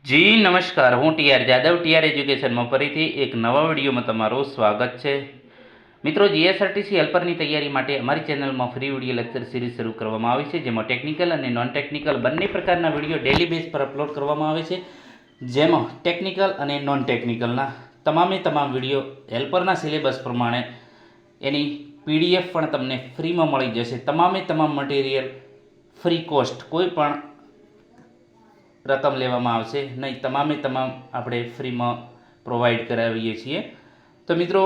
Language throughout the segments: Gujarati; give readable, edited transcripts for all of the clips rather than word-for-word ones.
જી નમસ્કાર, હું ટીઆર જાદવ ટીઆર એજ્યુકેશનમાં ફરીથી એક નવા વિડીયોમાં તમારું સ્વાગત છે. મિત્રો, જીએસઆરટીસી હેલ્પરની તૈયારી માટે અમારી ચેનલમાં ફ્રી વિડીયો લેક્ચર સિરીઝ શરૂ કરવામાં આવી છે, જેમાં ટેકનિકલ અને નોન ટેકનિકલ બંને પ્રકારના વિડીયો ડેલી બેઝ પર અપલોડ કરવામાં આવે છે. જેમાં ટેકનિકલ અને નોન ટેકનિકલના તમામ વિડીયો હેલ્પરના સિલેબસ પ્રમાણે એની પીડીએફ પણ તમને ફ્રીમાં મળી જશે. તમામ મટીરિયલ ફ્રી કોસ્ટ, કોઈ પણ રકમ લેવામાં આવશે નહીં. તમામ આપણે ફ્રીમાં પ્રોવાઈડ કરાવીએ છીએ. તો મિત્રો,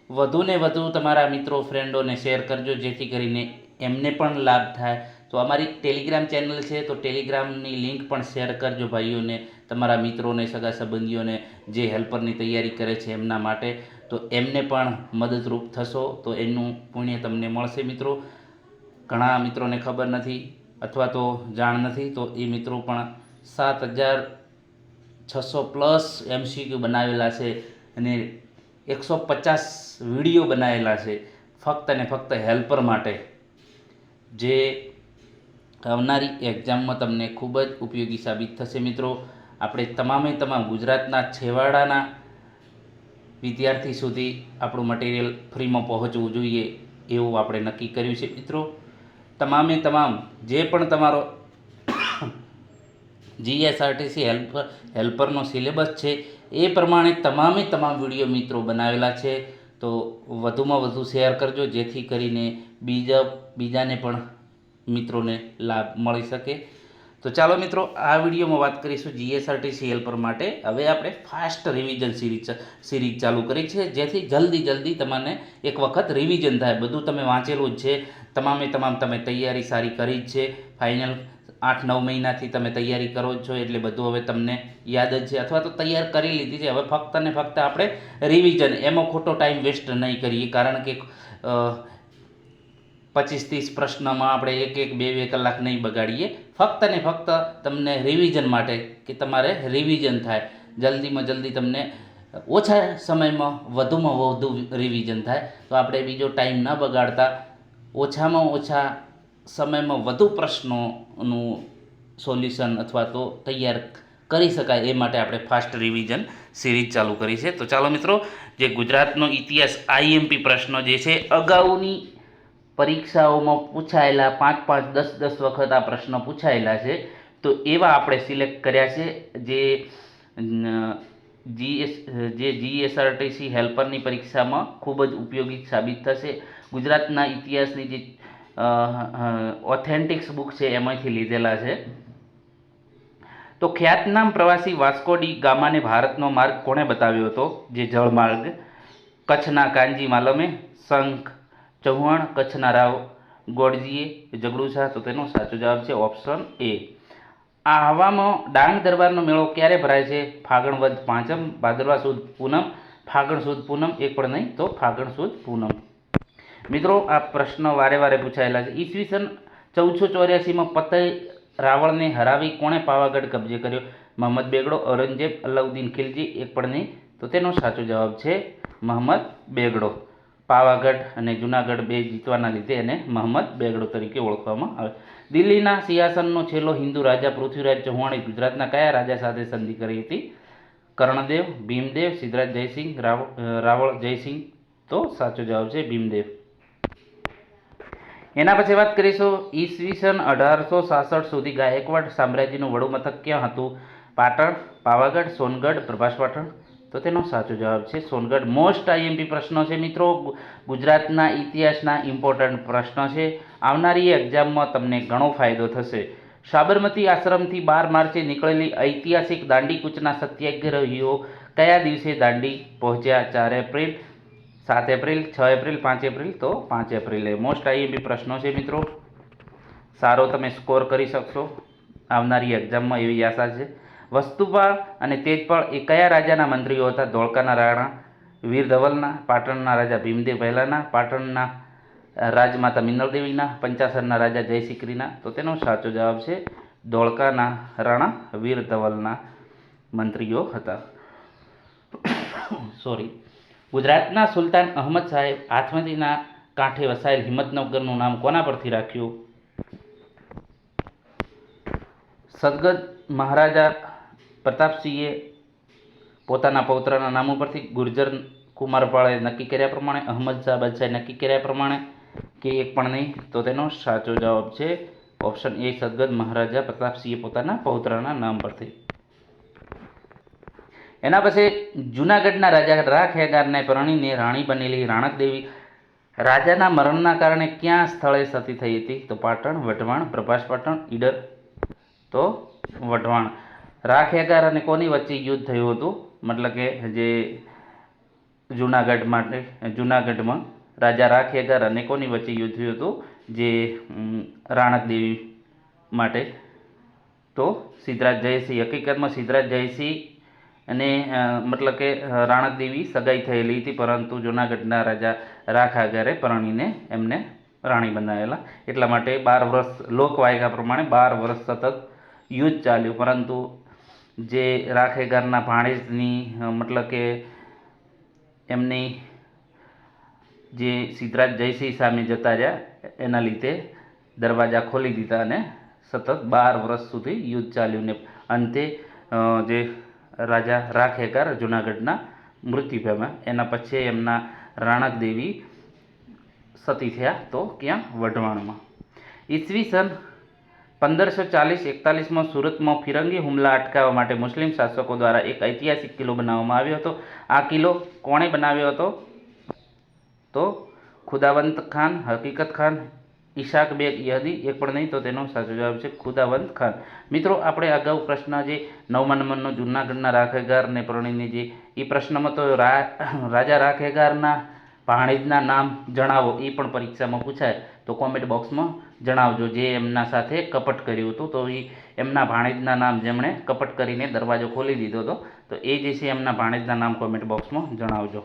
વધુને વધુ તમારા મિત્રો ફ્રેન્ડોને શેર કરજો, જેથી કરીને એમને પણ લાભ થાય. તો અમારી ટેલિગ્રામ ચેનલ છે, તો ટેલિગ્રામની લિંક પણ શેર કરજો ભાઈઓને, તમારા મિત્રોને, સગા સંબંધીઓને જે હેલ્પરની તૈયારી કરે છે એમના માટે. તો એમને પણ મદદરૂપ થશો તો એનું પુણ્ય તમને મળશે. મિત્રો, ઘણા મિત્રોને ખબર નથી અથવા તો જાણ નથી, તો એ મિત્રો પણ 7,600+ MCQ બનાવેલા છે અને 150 વિડીયો બનાવેલા છે ફક્ત અને ફક્ત હેલ્પર માટે, જે આવનારી એક્ઝામમાં તમને ખૂબ જ ઉપયોગી સાબિત થશે. મિત્રો, આપણે તમામ ગુજરાતના છેવાડાના વિદ્યાર્થી સુધી આપણું મટીરિયલ ફ્રીમાં પહોંચવું જોઈએ એવું આપણે નક્કી કર્યું છે. મિત્રો, તમામ જે પણ તમારો જીએસઆરટીસી હેલ્પરનો સિલેબસ છે એ પ્રમાણે તમામ વિડીયો મિત્રો બનાવેલા છે. તો વધુમાં વધુ શેર કરજો, જેથી કરીને બીજાને પણ મિત્રોને લાભ મળી શકે. તો ચાલો મિત્રો, આ વિડીયોમાં વાત કરીશું જીએસઆરટીસી હેલ્પર માટે. હવે આપણે ફાસ્ટ રિવિઝન સિરીઝ ચાલુ કરી છે, જેથી જલ્દી તમને એક વખત રિવિઝન થાય. બધું તમે વાંચેલું જ છે, તમામ તમે તૈયારી સારી કરી જ છે. ફાઇનલ 8-9 મહિનાથી તમે તૈયારી કરો જ છો, એટલે બધું હવે તમને યાદ જ છે, અથવા તો તૈયાર કરી લીધી છે. હવે ફક્ત ને ફક્ત આપણે રિવિઝન, એમાં ખોટો ટાઈમ વેસ્ટ નહીં કરીએ, કારણ કે 25-30 પ્રશ્નમાં આપણે 1-2 કલાક નહીં બગાડીએ. ફક્ત ને ફક્ત તમને રિવિઝન માટે, કે તમારે રિવિઝન થાય, જલ્દીમાં જલ્દી તમને ઓછા સમયમાં વધુમાં વધુ રિવિઝન થાય. તો આપણે બીજો ટાઈમ ન બગાડતા ઓછામાં ઓછા સમયમાં વધુ પ્રશ્નોનું સોલ્યુશન અથવા તો તૈયાર કરી શકાય એ માટે આપણે ફાસ્ટ રિવિઝન સિરીઝ ચાલુ કરી છે. તો ચાલો મિત્રો, જે ગુજરાતનો ઇતિહાસ આઈએમપી પ્રશ્નો જે છે, અગાઉની પરીક્ષાઓમાં પૂછાયેલા 5-5, 10-10 વખત આ પ્રશ્ન પૂછાયેલા છે, તો એવા આપણે સિલેક્ટ કર્યા છે, જે જીએસઆરટીસી હેલ્પરની પરીક્ષામાં ખૂબ જ ઉપયોગી સાબિત થશે. ગુજરાતના ઇતિહાસની જે ઓથેન્ટિક્સ બુક છે એમાંથી લીધેલા છે. તો ખ્યાતનામ પ્રવાસી વાસ્કો ડી ગામાને ભારતનો માર્ગ કોણે બતાવ્યો હતો? જે જળમાર્ગ. કચ્છના કાનજી માલમે, શંખ ચૌહાણ, કચ્છના રાવ ગોડજીએ, જગડુશા. તો તેનો સાચો જવાબ છે ઓપ્શન એ. આહવામાં ડાંગ દરબારનો મેળો ક્યારે ભરાય છે? ફાગણ વદ પાંચમ, ભાદરવા સુદ પૂનમ, ફાગણ સુદ પૂનમ. એક પણ નહીં, તો ફાગણ સુદ પૂનમ. મિત્રો, આ પ્રશ્ન વારે પૂછાયેલા છે. ઈસવીસન 1484માં પતઈ રાવળને હરાવી કોણે પાવાગઢ કબજે કર્યો? મહંમદ બેગડો, ઔરંગઝેબ, અલાઉદ્દીન ખિલજી. એક પણ નહીં, તો તેનો સાચો જવાબ છે મહંમદ બેગડો. પાવાગઢ અને જૂનાગઢ બે જીતવાના લીધે એને મહંમદ બેગડો તરીકે ઓળખવામાં આવે. દિલ્હીના સિંહાસનનો છેલ્લો હિન્દુ રાજા પૃથ્વીરાજ ચૌહાણે ગુજરાતના કયા રાજા સાથે સંધિ કરી હતી? કર્ણદેવ, ભીમદેવ, સિદ્ધરાજ જયસિંહ, રાવળ જયસિંહ. તો સાચો જવાબ છે ભીમદેવ. એના પછી વાત કરીશું, ઈસવીસન 1866 સુધી ગાયકવાડ સામ્રાજ્યનું વડું મથક ક્યાં હતું? પાટણ, પાવાગઢ, સોનગઢ, પ્રભાસપાટણ. તો તેનો સાચો જવાબ છે સોનગઢ. મોસ્ટ આઈએમપી પ્રશ્નો છે મિત્રો, ગુજરાતના ઇતિહાસના ઇમ્પોર્ટન્ટ પ્રશ્નો છે. આવનારી એક્ઝામમાં તમને ઘણો ફાયદો થશે. સાબરમતી આશ્રમથી 12 માર્ચે નીકળેલી ઐતિહાસિક દાંડી કૂચના સત્યાગ્રહીઓ કયા દિવસે દાંડી પહોંચ્યા? 4 એપ્રિલ, 7 એપ્રિલ, 6 એપ્રિલ, 5 એપ્રિલ. તો 5 એપ્રિલે. મોસ્ટ આઈએમપી પ્રશ્નો છે મિત્રો, સારો તમે સ્કોર કરી શકશો આવનારી એક્ઝામમાં એવી આશા છે. વસ્તુપા અને તેજપાળ એ કયા રાજાના મંત્રીઓ હતા? ધોળકાના રાણા વીર ધવલના, પાટણના રાજા ભીમદેવ પહેલાના, પાટણના રાજમાતા મિનળદેવીના, પંચાસરના રાજા જયશિખરીના. તો તેનો સાચો જવાબ છે ધોળકાના રાણા વીર ધવલના મંત્રીઓ હતા. સોરી. ગુજરાતના સુલતાન અહમદ સાહેબ હાથમતીના કાંઠે વસાયેલ હિંમતનગરનું નામ કોના પરથી રાખ્યું? સદગત મહારાજા પ્રતાપસિંહે પોતાના પૌત્રના નામ ઉપરથી, ગુર્જર કુમારપાળે નક્કી કર્યા પ્રમાણે, અહમદ શાહ બાદશાહે નક્કી કર્યા પ્રમાણે, કે એક પણ નહીં? તો તેનો સાચો જવાબ છે ઓપ્શન એ, સદગત મહારાજા પ્રતાપસિંહે પોતાના પૌત્રના નામ પરથી. એના પછી જૂનાગઢના રાજા રાખેગારને પરણીને રાણી બનેલી રાણક દેવી રાજાના મરણના કારણે ક્યાં સ્થળે સતી થઈ હતી? તો પાટણ, વઢવાણ, પ્રભાસ પાટણ, ઈડર. તો વઢવાણ. રાખેગાર અને કોની વચ્ચે યુદ્ધ થયું હતું? મતલબ કે જે જૂનાગઢમાં રાજા રાખેગાર અને કોની વચ્ચે યુદ્ધ થયું હતું? જે રાણક દેવી માટે. તો સિદ્ધરાજ જયસિંહ. હકીકતમાં સિદ્ધરાજ જયસિંહ અને મતલબ કે રાણક દેવી સગાઈ થયેલી હતી, પરંતુ જૂનાગઢના રાજા રાખેગારે પરણીને એમને રાણી બનાવેલા. એટલા માટે 12 વર્ષ લોકવાયકા પ્રમાણે 12 વર્ષ સતત યુદ્ધ ચાલ્યું, પરંતુ જે રાખેગારના ભાણેજની મતલબ કે એમની જે સિદ્ધરાજ જયસિંહ સામે જતા રહ્યા, એના લીધે દરવાજા ખોલી દીધા અને સતત 12 વર્ષ સુધી યુદ્ધ ચાલ્યું ને અંતે જે રાજા રાખેગાર જૂનાગઢના મૃત્યુ પામ્યા. એના પછી એમના રાણક દેવી સતી થયા. તો ક્યાં? વઢવાણમાં. ઈસવીસન 1540-41માં સુરતમાં ફિરંગી હુમલા અટકાવવા માટે મુસ્લિમ શાસકો દ્વારા એક ઐતિહાસિક કિલ્લો બનાવવામાં આવ્યો હતો. આ કિલ્લો કોણે બનાવ્યો હતો? તો ખુદાવંત ખાન, હકીકત ખાન, ઈશાક બેગ યહદી. એક પણ નહીં? તો તેનો સાચો જવાબ છે ખુદાવંત ખાન. મિત્રો, આપણે અગાઉ પ્રશ્ન જે 9મા નંબરનો જૂનાગઢના રાખેગારને પરણીને જે એ પ્રશ્નમાં તો રાજા રાખેગારના ભાણેજના નામ જણાવો, એ પણ પરીક્ષામાં પૂછાય. તો કોમેન્ટ બોક્સમાં જણાવજો જે એમના સાથે કપટ કર્યું હતું. તો એ એમના ભાણેજના નામ જેમણે કપટ કરીને દરવાજો ખોલી દીધો હતો, તો એ જે છે એમના ભાણેજના નામ કોમેન્ટ બોક્સમાં જણાવજો.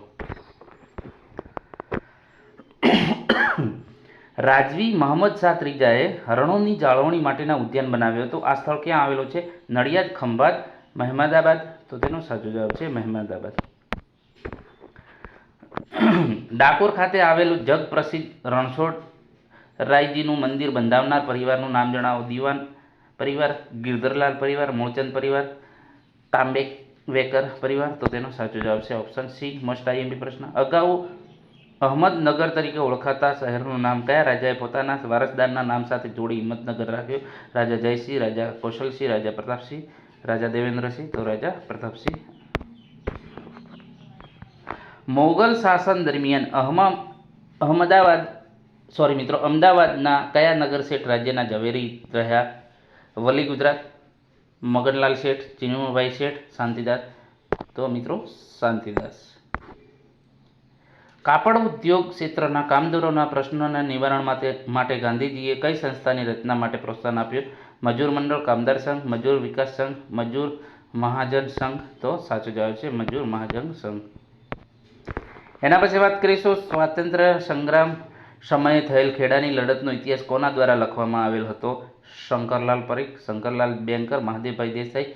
રાજવી મહંમદ શાહ ત્રીજાએ હરણોની જાળવણી માટેના ઉદ્યાન બનાવ્યું હતું. આ સ્થળ ક્યાં આવેલું છે? નડિયાદ, ખંભાત, મહેમદાબાદ. તો તેનો સાચો જવાબ છે મહેમદાબાદ. ડાકોર ખાતે આવેલું જગ પ્રસિદ્ધ રણછોડરાયજીનું મંદિર બંધાવનાર પરિવારનું નામ જણાવો. દિવાન પરિવાર, ગિરધરલાલ પરિવાર, મૂળચંદ પરિવાર, તાંબેવેકર પરિવાર. તો તેનો સાચો જવાબ છે ઓપ્શન સી. મોસ્ટ આઈએમપી પ્રશ્ન. અગાઉ અહમદનગર તરીકે ઓળખાતા શહેરનું નામ કયા રાજાએ પોતાના વારસદારના નામ સાથે જોડી હિંમતનગર રાખ્યું? રાજા જયસિંહ, રાજા કૌશલસિંહ, રાજા પ્રતાપસિંહ, રાજા દેવેન્દ્રસિંહ. તો રાજા પ્રતાપસિંહ. મોગલ શાસન દરમિયાન અમદાવાદના કયા નગર શેઠ રાજ્યના ઝવેરી રહ્યા? વલી, ગુજરાત, મગનલાલ શેઠ, ચિન્મયભાઈ શેઠ, શાંતિદાસ. તો મિત્રો શાંતિદાસ. કાપડ ઉદ્યોગ ક્ષેત્રના કામદારોના પ્રશ્નોના નિવારણ માટે ગાંધીજીએ કઈ સંસ્થાની રચના માટે પ્રોત્સાહન આપ્યું? મજૂર મંડળ, કામદાર સંઘ, મજૂર વિકાસ સંઘ, મજૂર મહાજન સંઘ. તો સાચો જવાબ છે મજૂર મહાજન સંઘ. એના પછી વાત કરીશું સ્વાતંત્ર્ય સંગ્રામ સમયે થયેલ ખેડાની લડતનો ઇતિહાસ કોના દ્વારા લખવામાં આવેલ હતો? શંકરલાલ પરીખ, શંકરલાલ બેંકર, મહાદેવભાઈ દેસાઈ,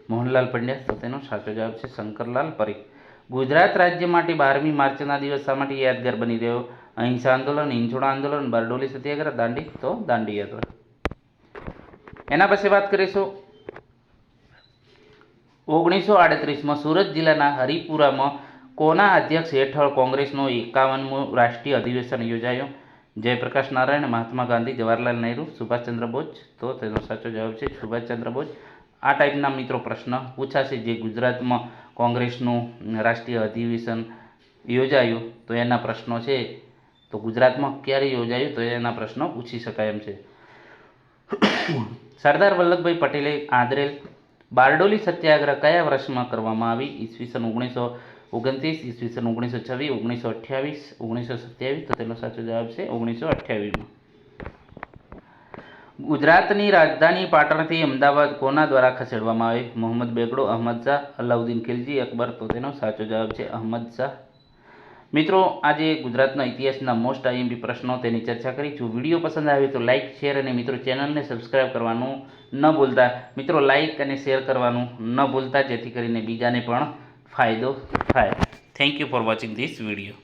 મોહનલાલ પંડ્યા. તો તેનો સાચો જવાબ છે શંકરલાલ પરીખ. ગુજરાત રાજ્ય માટે 12મી માર્ચના દિવસ શા માટે યાદગાર બની રહ્યો? અહિંસા આંદોલન, હિંસોડા આંદોલન, બારડોલી સત્યાગ્રહ, દાંડી. તો દાંડી યાત્રા. એના પછી વાત કરીશું 1938માં સુરત જિલ્લાના હરિપુરામાં કોના અધ્યક્ષ હેઠળ કોંગ્રેસનો 51મો રાષ્ટ્રીય અધિવેશન યોજાયો? જયપ્રકાશ નારાયણ, મહાત્મા ગાંધી, જવાહરલાલ નહેરુ, સુભાષચંદ્ર બોઝ. તો તેનો સાચો જવાબ છે સુભાષચંદ્ર બોઝ. આ ટાઈપના મિત્રો પ્રશ્ન પૂછાશે જે ગુજરાતમાં કોંગ્રેસનું રાષ્ટ્રીય અધિવેશન યોજાયું, તો એના પ્રશ્નો છે. તો ગુજરાતમાં ક્યારે યોજાયું? તો એના પ્રશ્નો પૂછી શકાય એમ છે. સરદાર વલ્લભભાઈ પટેલે આદરેલ બારડોલી સત્યાગ્રહ કયા વર્ષમાં કરવામાં આવી? ઈસવીસન 1929, ઈસવીસન 1926, 1928, 1927. તો તેનો સાચો જવાબ છે 1928માં. ગુજરાતની રાજધાની પાટણથી અમદાવાદ કોના દ્વારા ખસેડવામાં આવી? મોહમ્મદ બેગડો, અહમદ શાહ, અલાઉદ્દીન ખિલજી, અકબર. તો તેનો સાચો જવાબ છે અહમદ શાહ. મિત્રો, આજે ગુજરાતના ઇતિહાસના મોસ્ટ આઈએમપી પ્રશ્નો તેની ચર્ચા કરી છું. વિડીયો પસંદ આવે તો લાઇક, શેર અને મિત્રો ચેનલને સબસ્ક્રાઈબ કરવાનું ન ભૂલતા. મિત્રો, લાઇક અને શેર કરવાનું ન ભૂલતા, જેથી કરીને બીજાને પણ ફાયદો થાય. Thank you for watching this video.